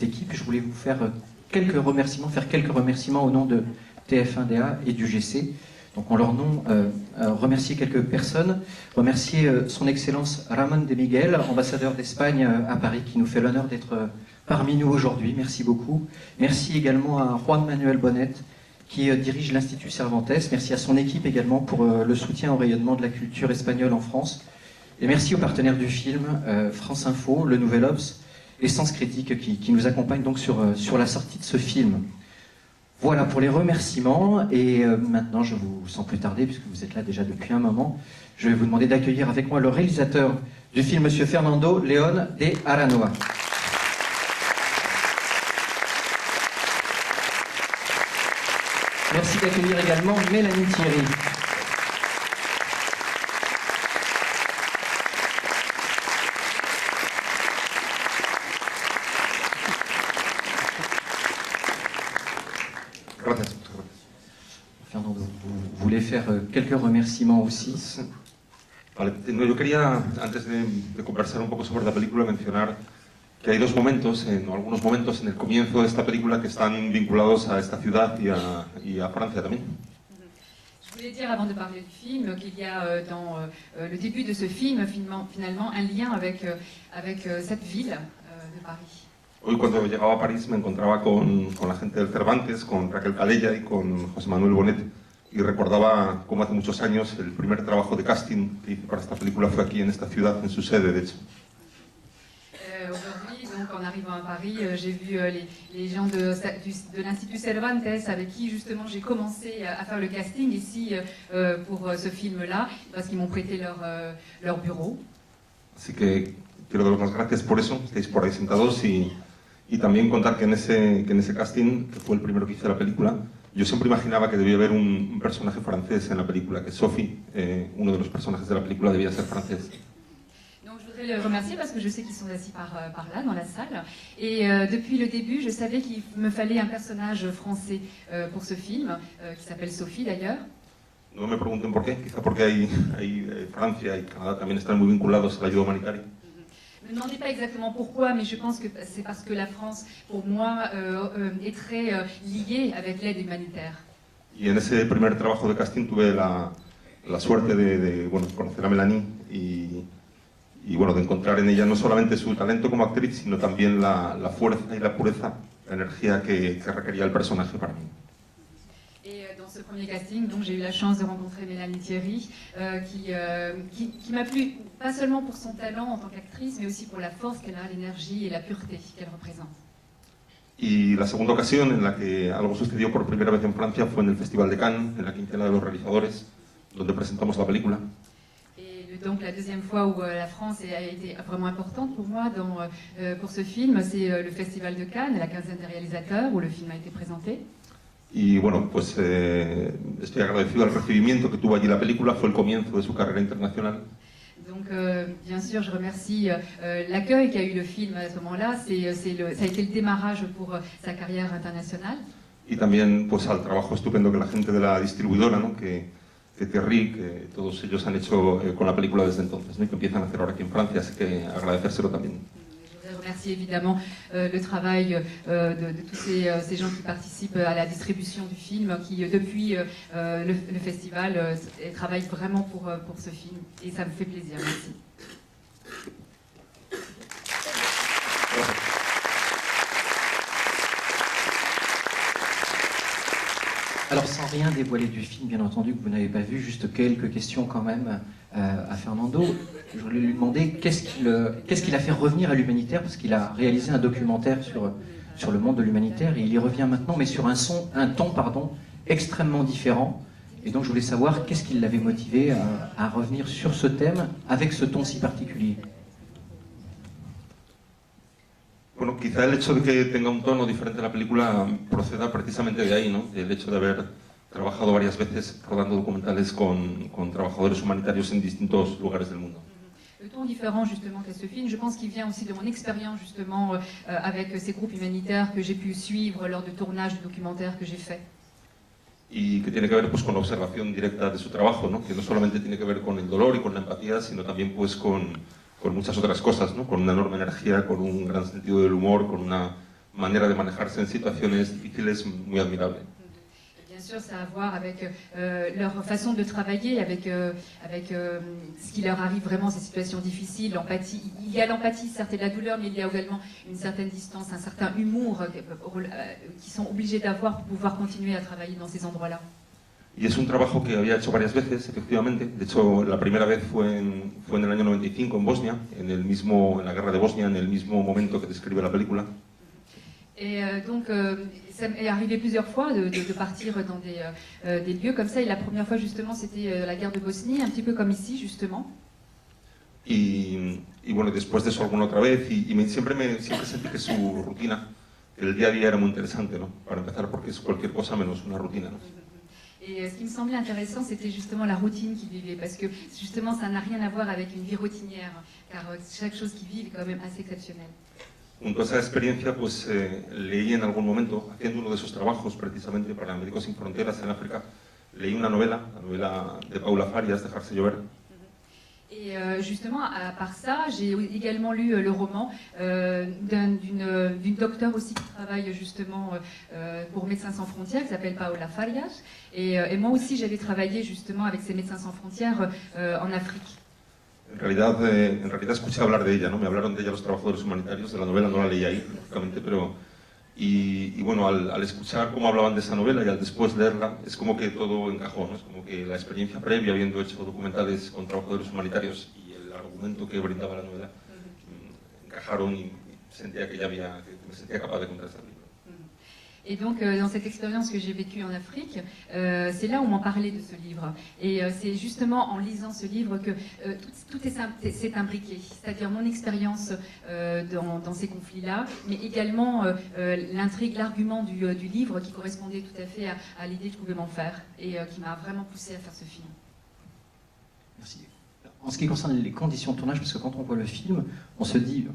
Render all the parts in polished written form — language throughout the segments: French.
équipe. Je voulais vous faire quelques remerciements au nom de TF1DA et du GC. Donc en leur nom, remercier quelques personnes, remercier son Excellence Ramon de Miguel, ambassadeur d'Espagne à Paris, qui nous fait l'honneur d'être parmi nous aujourd'hui. Merci beaucoup. Merci également à Juan Manuel Bonet, qui dirige l'Institut Cervantes. Merci à son équipe également pour le soutien au rayonnement de la culture espagnole en France. Et merci aux partenaires du film, France Info, Le Nouvel Obs et Sens Critique, qui nous accompagnent donc sur la sortie de ce film. Voilà pour les remerciements, et maintenant, je vous, sans plus tarder, puisque vous êtes là déjà depuis un moment, je vais vous demander d'accueillir avec moi le réalisateur du film, Monsieur Fernando León de Aranoa. Merci d'accueillir également Mélanie Thierry. Fernando, vous voulez faire quelques remerciements aussi? Vale. No, yo quería, antes de conversar un poco sobre la película, mencionar que hay algunos momentos en el comienzo de esta película que están vinculados a esta ciudad y a Francia también. Je voulais dire, avant de parler du film, qu'il y a dans le début de ce film, finalement, un lien avec cette ville de Paris. Hoy, cuando llegaba a París, me encontraba con la gente del Cervantes, con Raquel Calella y con José Manuel Bonet, y recordaba cómo hace muchos años el primer trabajo de casting que hice para esta película fue aquí en esta ciudad, en su sede, de hecho. Aujourd'hui, donc, en arrivant à Paris, j'ai vu les gens de l'Institut Cervantes avec qui justement j'ai commencé à faire le casting ici pour ce film-là, parce qu'ils m'ont prêté leur bureau. Así que quiero daros las gracias por eso, estáis por ahí sentados, y también contar que en ese casting, que fue el primero que hice la película, yo siempre imaginaba que debía haber un personaje francés en la película, que Sophie, uno de los personajes de la película, debía ser francés. Donc je voudrais le remercier parce que je sais qu'ils sont assis par là, dans la salle. Et depuis le début, je savais qu'il me fallait un personnage français pour ce film, qui s'appelle Sophie d'ailleurs. No me pregunten por qué, quizá porque Francia y Canadá también están muy vinculados a la ayuda humanitaria. Ne me demandez pas exactement pourquoi, mais je pense que c'est parce que la France, pour moi, est très liée avec l'aide humanitaire. Y en ese primer trabajo de casting tuve la suerte de conocer a Mélanie y bueno, de encontrar en ella no solamente su talento como actriz, sino también la fuerza y la pureza, la energía que requería el personaje para mí. Dans ce premier casting, donc, j'ai eu la chance de rencontrer Mélanie Thierry, qui m'a plu, pas seulement pour son talent en tant qu'actrice, mais aussi pour la force qu'elle a, l'énergie et la pureté qu'elle représente. Y la segunda ocasión en la que algo sucedió por primera vez en Francia fue en el Festival de Cannes, en la quincena de los realizadores, donde presentamos la película. Et donc la deuxième fois où la France a été vraiment importante pour moi pour ce film, c'est le Festival de Cannes, la quinzaine des réalisateurs, où le film a été présenté. Y bueno, pues estoy agradecido al recibimiento que tuvo allí la película, fue el comienzo de su carrera internacional. Donc bien sûr, je remercie l'accueil qu'a eu le film à ce moment-là, ça a été le démarrage pour sa carrière internationale. Y también pues al trabajo estupendo que la gente de la distribuidora, ¿no? que Thierry, que todos ellos han hecho con la película desde entonces, ¿no? Y que empiezan a hacer ahora aquí en Francia, así que agradecérselo también. Je remercie évidemment le travail de tous ces gens qui participent à la distribution du film, qui depuis le festival travaillent vraiment pour ce film, et ça me fait plaisir. Merci. Alors sans rien dévoiler du film, bien entendu, que vous n'avez pas vu, juste quelques questions quand même à Fernando. Je voulais lui demander qu'est-ce qui l'a fait revenir à l'humanitaire, parce qu'il a réalisé un documentaire sur le monde de l'humanitaire, et il y revient maintenant, mais sur un ton extrêmement différent. Et donc je voulais savoir qu'est-ce qui l'avait motivé à revenir sur ce thème avec ce ton si particulier. Bueno, quizá el hecho de que tenga un tono diferente en la película proceda precisamente de ahí, ¿no? Del hecho de haber trabajado varias veces rodando documentales con trabajadores humanitarios en distintos lugares del mundo. Le ton différent justement qu'a ce film, je pense qu'il vient aussi de mon expérience justement avec ces groupes humanitaires que j'ai pu suivre lors de tournages de documentaires que j'ai fait. Y que tiene que ver pues con la observación directa de su trabajo, ¿no? Que no solamente tiene que ver con el dolor y con la empatía, sino también pues con muchas otras cosas, ¿no? Con una enorme energía, con un gran sentido del humor, con una manera de manejarse en situaciones difíciles muy admirable. Bien sûr, ça a à voir avec leur façon de travailler, avec ce qui leur arrive vraiment, ces situations difficiles, l'empathie. Il y a l'empathie, certes, et la douleur, mais il y a également une certaine distance, un certain humour qu'ils sont obligés d'avoir pour pouvoir continuer à travailler dans ces endroits-là. Y es un trabajo que había hecho varias veces, efectivamente. De hecho, la primera vez fue en el año 95 en Bosnia, en la guerra de Bosnia, en el mismo momento que describe la película. Et donc, ça m'est arrivé plusieurs fois de partir dans des lieux comme ça. Et la première fois, justement, c'était la guerre de Bosnie, un petit peu comme ici, justement. Y bueno, después de eso alguna otra vez. Siempre sentí que su rutina, que el día a día era muy interesante, ¿no? Para empezar, porque es cualquier cosa menos una rutina, ¿no? Et ce qui me semblait intéressant, c'était justement la routine qu'ils vivaient, parce que justement, ça n'a rien à voir avec une vie routinière, car chaque chose qu'ils vivent est quand même assez exceptionnelle. Junto a esa experiencia, pues leí en algún momento, haciendo uno de esos trabajos precisamente para Médicos Sin Fronteras en África, leí una novela, la novela de Paula Farias, Dejarse Llover. Et justement, à part ça, j'ai également lu le roman d'une docteure aussi qui travaille justement pour Médecins Sans Frontières, qui s'appelle Paola Farias. Et moi aussi, j'avais travaillé justement avec ces Médecins Sans Frontières en Afrique. En realidad escuché hablar de ella, ¿no? Me hablaron de ella los trabajadores humanitarios, de la novela no la leí ahí, lógicamente, pero... Y bueno, al escuchar cómo hablaban de esa novela y al después leerla, es como que todo encajó, ¿no? Es como que la experiencia previa, habiendo hecho documentales con trabajadores humanitarios y el argumento que brindaba la novela, encajaron y sentía que me sentía capaz de contar ese libro. Et donc, dans cette expérience que j'ai vécue en Afrique, c'est là où on m'en parlait de ce livre. Et c'est justement en lisant ce livre que tout s'est imbriqué. C'est-à-dire mon expérience dans ces conflits-là, mais également l'intrigue, l'argument du livre qui correspondait tout à fait à l'idée que je pouvais m'en faire et qui m'a vraiment poussé à faire ce film. Merci. En ce qui concerne les conditions de tournage, parce que quand on voit le film, on se dit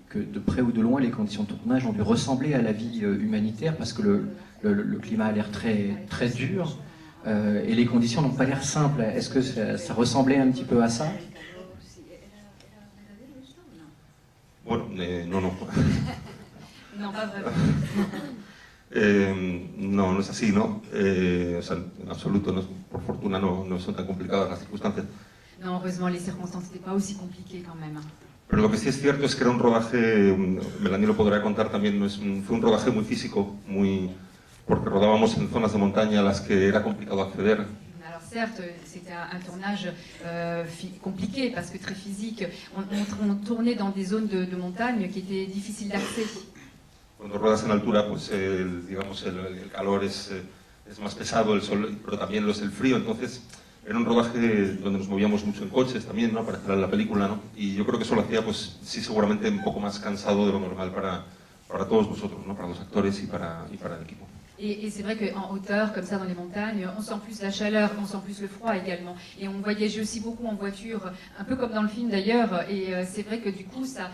que de près ou de loin, les conditions de tournage ont dû ressembler à la vie humanitaire, parce que le climat a l'air très dur, et les conditions n'ont pas l'air simples. Est-ce que ça ressemblait un petit peu à ça? Bueno, no. Non, pas vraiment. No, no es así, ¿no? O sea, en absoluto, no, por fortuna no son tan complicadas las circunstancias. Non, heureusement, les circonstances n'étaient pas aussi compliquées quand même. Pero lo que sí es cierto es que era un rodaje, Melanie lo podrá contar también, fue un rodaje muy físico, porque rodábamos en zonas de montaña a las que era complicado acceder. Alors certes, c'était un tournage compliqué parce que très physique. On tournait dans des zones de montagne qui étaient difficiles d'accès. Cuando ruedas en altura, pues digamos el calor es más pesado, el sol, pero también el frío, entonces era un rodaje donde nos movíamos mucho en coches también, ¿no? Para hacer la película, ¿no? Y yo creo que eso lo hacía, pues sí, seguramente un poco más cansado de lo normal para todos nosotros, ¿no? Para los actores y para el equipo. Et c'est vrai qu'en hauteur, comme ça dans les montagnes, on sent plus la chaleur, on sent plus le froid également. Et on voyageait aussi beaucoup en voiture, un peu comme dans le film d'ailleurs. Et c'est vrai que du coup, ça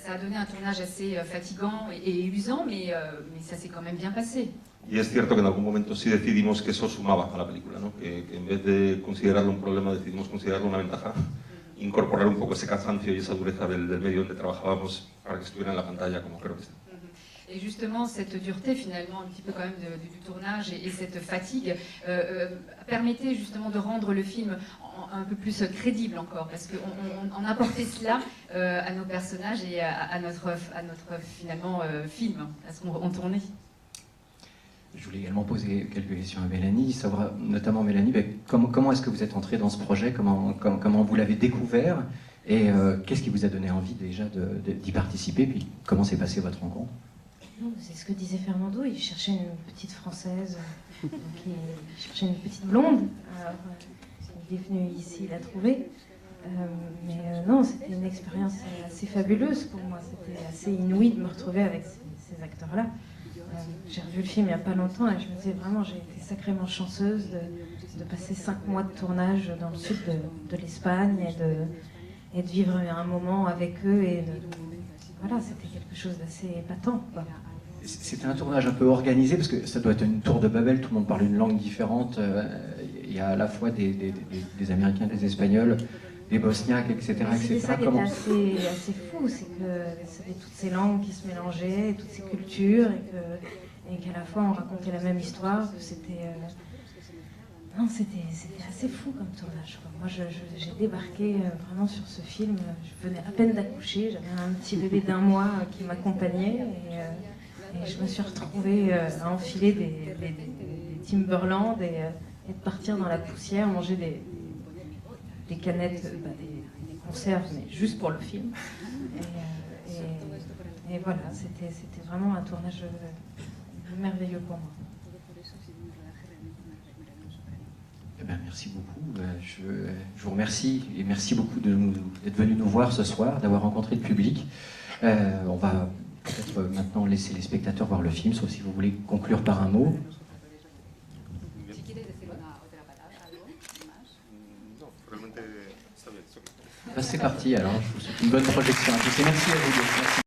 a donné un tournage assez fatigant et usant, mais ça s'est quand même bien passé. Y es cierto que en algún momento sí decidimos que eso sumaba a la película, ¿no? Que en vez de considerarlo un problema, decidimos considerarlo una ventaja, incorporar un poco ese cansancio y esa dureza del medio donde trabajábamos para que estuviera en la pantalla como creo que está. Et justement, cette dureté finalement, un petit peu quand même du tournage et cette fatigue permettait justement de rendre le film un peu plus crédible encore, parce qu'on apportait cela à nos personnages et à notre finalement film, à ce qu'on tournait. Je voulais également poser quelques questions à Mélanie, savoir notamment Mélanie, comment est-ce que vous êtes entrée dans ce projet, comment vous l'avez découvert, et qu'est-ce qui vous a donné envie déjà d'y participer, puis comment s'est passée votre rencontre? C'est ce que disait Fernando, il cherchait une petite française, donc il cherchait une petite blonde. Alors, il est venu ici, il l'a trouvée. Mais non, c'était une expérience assez fabuleuse pour moi, c'était assez inouï de me retrouver avec ces acteurs-là. J'ai revu le film il n'y a pas longtemps et je me disais vraiment, j'ai été sacrément chanceuse de passer 5 mois de tournage dans le sud de l'Espagne et de vivre un moment avec eux. Voilà, c'était quelque chose d'assez épatant, quoi. C'était un tournage un peu organisé, parce que ça doit être une tour de Babel, tout le monde parle une langue différente, il y a à la fois des Américains, des Espagnols, des Bosniaques, etc. C'était ça qui était Comment... assez fou, c'est que c'était toutes ces langues qui se mélangeaient, toutes ces cultures, et qu'à la fois on racontait la même histoire, que c'était... Non, c'était assez fou comme tournage, quoi. Moi, j'ai débarqué vraiment sur ce film. Je venais à peine d'accoucher, j'avais un petit bébé d'1 mois qui m'accompagnait, et je me suis retrouvée à enfiler des Timberland et de partir dans la poussière, manger des canettes, des conserves, mais juste pour le film. Et voilà, c'était vraiment un tournage merveilleux pour moi. Eh ben, merci beaucoup. Je vous remercie et merci beaucoup d'être venu nous voir ce soir, d'avoir rencontré le public. On va peut-être maintenant laisser les spectateurs voir le film, sauf si vous voulez conclure par un mot. Ben, c'est parti alors, je vous souhaite une bonne projection à tous et merci à vous deux. Merci.